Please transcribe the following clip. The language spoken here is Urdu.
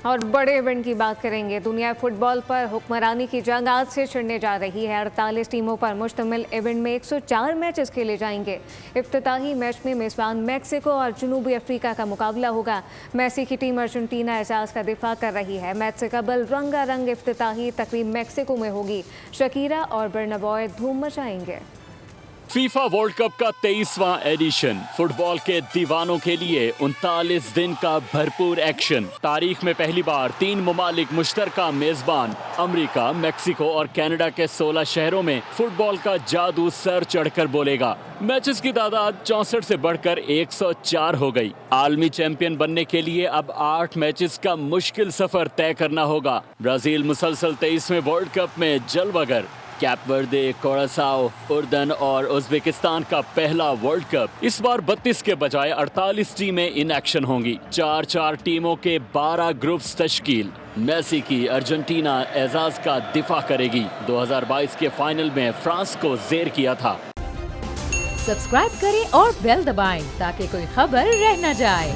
اور بڑے ایونٹ کی بات کریں گے۔ دنیا فٹ بال پر حکمرانی کی جنگ آج سے چھڑنے جا رہی ہے۔ 48 ٹیموں پر مشتمل ایونٹ میں 104 میچز کھیلے جائیں گے۔ افتتاحی میچ میں میزبان میکسیکو اور جنوبی افریقہ کا مقابلہ ہوگا۔ میسی کی ٹیم ارجنٹینا اعزاز کا دفاع کر رہی ہے۔ میچ سے قبل رنگا رنگ افتتاحی تقریب میکسیکو میں ہوگی۔ شکیرا اور برنابوئے دھوم مچائیں گے۔ فیفا ورلڈ کپ کا 23واں ایڈیشن فٹ بال کے دیوانوں کے لیے 39 دن کا بھرپور ایکشن۔ تاریخ میں پہلی بار 3 ممالک مشترکہ میزبان امریکہ، میکسیکو اور کینیڈا کے 16 شہروں میں فٹ بال کا جادو سر چڑھ کر بولے گا۔ میچز کی تعداد 64 سے بڑھ کر 104 ہو گئی۔ عالمی چیمپئن بننے کے لیے اب 8 میچز کا مشکل سفر طے کرنا ہوگا۔ برازیل مسلسل 23ویں ورلڈ کپ میں جلوہ گر۔ کیپ وردے، کوراساؤ، اردن اور ازبکستان کا پہلا ورلڈ کپ۔ اس بار 32 کے بجائے 48 ٹیمیں ان ایکشن ہوں گی۔ 4 ٹیموں کے 12 گروپس تشکیل۔ میسی کی ارجنٹینا اعزاز کا دفاع کرے گی۔ 2022 کے فائنل میں فرانس کو زیر کیا تھا۔ سبسکرائب کریں اور بیل دبائیں تاکہ کوئی خبر رہ نہ جائے۔